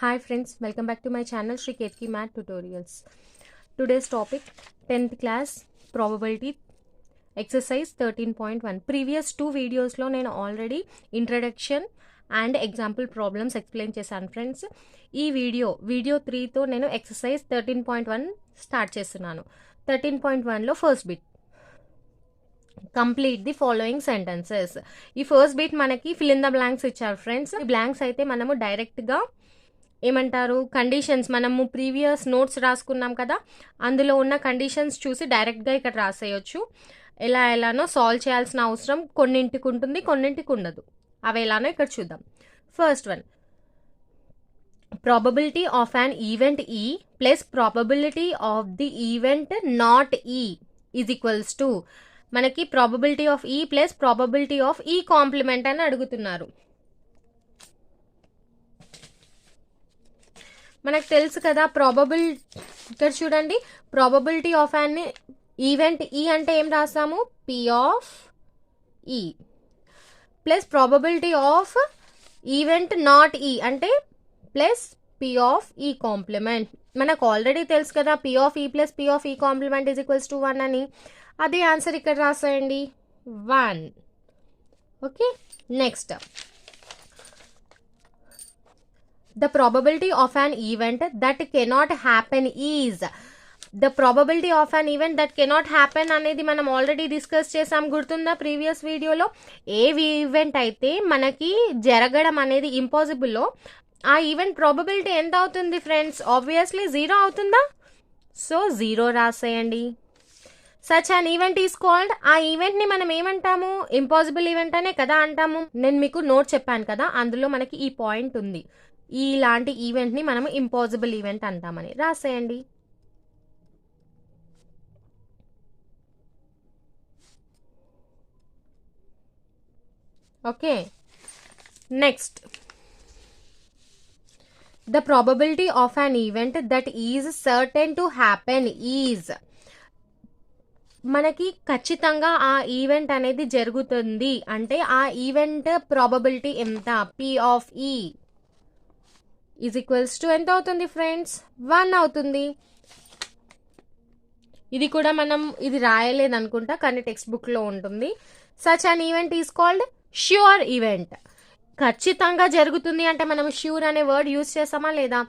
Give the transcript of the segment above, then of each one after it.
Hi friends, welcome back to my channel Sri Ketki Math Tutorials. Today's topic 10th class probability exercise 13.1. Previous two videos lo nenu already introduction and example problems explain చేశాను friends. ఈ video 3 తో నేను exercise 13.1 start చేస్తున్నాను. 13.1 లో first bit complete the following sentences. ఈ first bit మనకి fill in the blanks ఇచ్చారు friends. ఈ బ్లాంక్స్ అయితే మనము డైరెక్ట్గా ఏమంటారు కండిషన్స్ మనము ప్రీవియస్ నోట్స్ రాసుకున్నాం కదా, అందులో ఉన్న కండిషన్స్ చూసి డైరెక్ట్గా ఇక్కడ రాసేయచ్చు. ఎలానో సాల్వ్ చేయాల్సిన అవసరం కొన్నింటికి ఉంటుంది, కొన్నింటికి ఉండదు. అవి ఎలానో ఇక్కడ చూద్దాం. First one, probability of an event E plus probability of the event not E is equals to మనకి probability of E plus probability of E complement అని అడుగుతున్నారు. మనకు తెలుసు కదా ఇక్కడ చూడండి, ప్రాబబిలిటీ ఆఫ్ అన్ ఈవెంట్ ఈ అంటే ఏం రాస్తాము, P of E plus probability of event not ఈ అంటే plus P of E complement. మనకు ఆల్రెడీ తెలుసు కదా P of E plus P of E complement is equals to 1 అని. అదే ఆన్సర్ ఇక్కడ రాసేయండి 1. Okay, next the probability of an event that cannot happen is. the probability of an event that cannot happen అనేది మనం already discuss చేసాం, గుర్తుందా previous వీడియోలో. ఏ event అయితే మనకి జరగడం అనేది ఇంపాసిబుల్లో ఆ ఈవెంట్ ప్రాబబిలిటీ ఎంత అవుతుంది ఫ్రెండ్స్, ఆబ్వియస్లీ 0 అవుతుందా. సో 0 రాసేయండి. Such an event is called, ఆ ఈవెంట్ని మనం ఏమంటాము, ఇంపాసిబుల్ ఈవెంట్ అనే కదా అంటాము. నేను మీకు నోట్ చెప్పాను కదా, అందులో మనకి ఈ పాయింట్ ఉంది, ఇలాంటి ఈవెంట్ని మనం ఇంపాసిబుల్ ఈవెంట్ అంటామని. రాసేయండి. Okay, next the probability of an event that is certain to happen is. మనకి ఖచ్చితంగా ఆ ఈవెంట్ అనేది జరుగుతుంది అంటే ఆ ఈవెంట్ ప్రాబబిలిటీ ఎంత, P of E is equals to ఎంత అవుతుంది ఫ్రెండ్స్, 1 అవుతుంది. ఇది కూడా మనం ఇది రాయలేదు అనుకుంటా, కానీ టెక్స్ట్ బుక్లో ఉంటుంది. Such an event is called sure event. ఖచ్చితంగా జరుగుతుంది అంటే మనం ష్యూర్ అనే వర్డ్ యూజ్ చేస్తామా లేదా.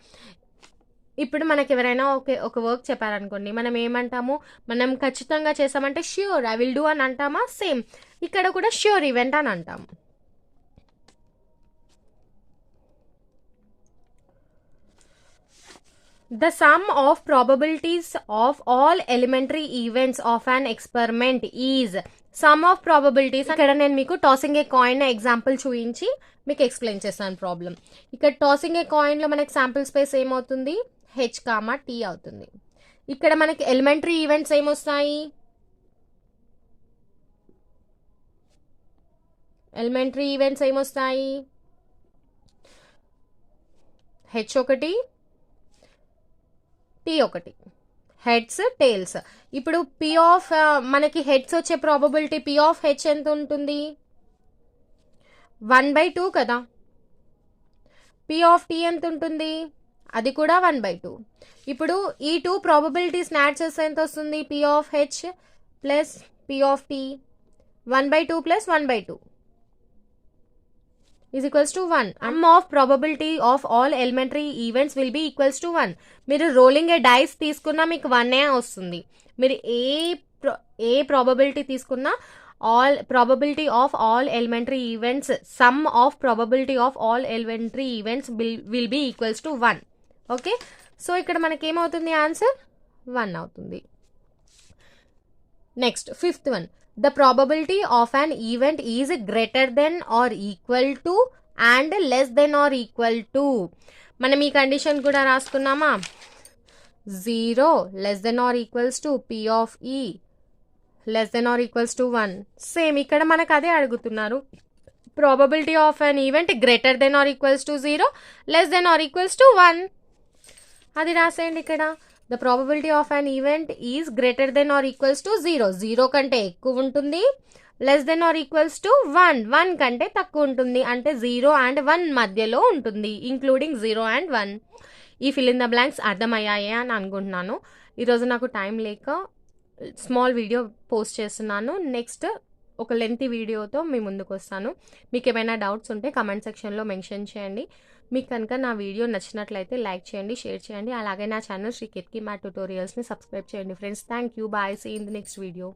ఇప్పుడు మనకి ఎవరైనా ఒక వర్క్ చెప్పారనుకోండి, మనం ఏమంటాము, మనం ఖచ్చితంగా చేస్తామంటే ష్యూర్ ఐ విల్ డూ అని అంటామా. సేమ్ ఇక్కడ కూడా ష్యూర్ ఈవెంట్ అని అంటాము. The sum of probabilities of all elementary events of an experiment is. Sum of probabilities ఇక్కడ నేను మీకు టాసింగ్ ఏ కాయిన్ ఎగ్జాంపుల్ చూపించి మీకు ఎక్స్ప్లెయిన్ చేస్తాను ప్రాబ్లం. ఇక్కడ టాసింగ్ ఏ కాయిన్లో మనకి శాంపుల్ స్పేస్ ఏమవుతుంది, హెచ్ కామా టీ అవుతుంది. ఇక్కడ మనకి ఎలిమెంటరీ ఈవెంట్స్ ఏమొస్తాయి, హెచ్ ఒకటి టీ ఒకటి, హెడ్స్ టేల్స్. ఇప్పుడు పి ఆఫ్ మనకి హెడ్స్ వచ్చే ప్రాబబిలిటీ పి ఆఫ్ హెచ్ ఎంత ఉంటుంది, 1/2 కదా. పి ఆఫ్ టీ ఎంత ఉంటుంది, అది కూడా 1/2. ఇప్పుడు ఈ 2 ప్రాబబిలిటీస్ యాడ్ చేస్తే ఎంత వస్తుంది, P of H plus P of T, 1/2 plus 1/2 is equals to 1. Sum of probability of all elementary events will be equals to 1. మీరు రోలింగ్ ఏ డైస్ తీసుకున్నా మీకు 1 వస్తుంది. మీరు ఏ ప్రాబబిలిటీ తీసుకున్నా all probability of all elementary events, some of probability of all elementary events will be equals to 1. Okay, so ఇక్కడ మనకి ఏమవుతుంది, answer 1 అవుతుంది. Next fifth one, the probability of an event is greater than or equal to and less than or equal to. మనం ఈ condition కూడా రాసుకున్నామా, 0 less than or equals to p of e less than or equals to 1. Same ఇక్కడ మనకు అదే అడుగుతున్నారు, probability of an event greater than or equals to 0 less than or equals to 1. అది రాసేయండి ఇక్కడ. The probability of an event is greater than or equals to 0. 0 కంటే ఎక్కువ ఉంటుంది, less than or equals to 1 కంటే తక్కువ ఉంటుంది, అంటే 0 and 1 మధ్యలో ఉంటుంది, ఇంక్లూడింగ్ 0 and 1. ఈ ఫిల్ ఇన్ ద బ్లాంక్స్ అర్థమయ్యాయే అని అనుకుంటున్నాను. ఈరోజు నాకు టైం లేక స్మాల్ వీడియో పోస్ట్ చేస్తున్నాను. నెక్స్ట్ ఒక లెంతీ వీడియోతో మీ ముందుకు వస్తాను. మీకు ఏమైనా డౌట్స్ ఉంటే కమెంట్ సెక్షన్లో మెన్షన్ చేయండి. మీకు కనుక నా వీడియో నచ్చినట్లయితే లైక్ చేయండి, షేర్ చేయండి. అలాగే నా ఛానల్ శ్రీ కేత్కి మ్యాథ్ ట్యుటోరియల్స్ని సబ్స్క్రైబ్ చేయండి friends. Thank you, bye, see in the next video.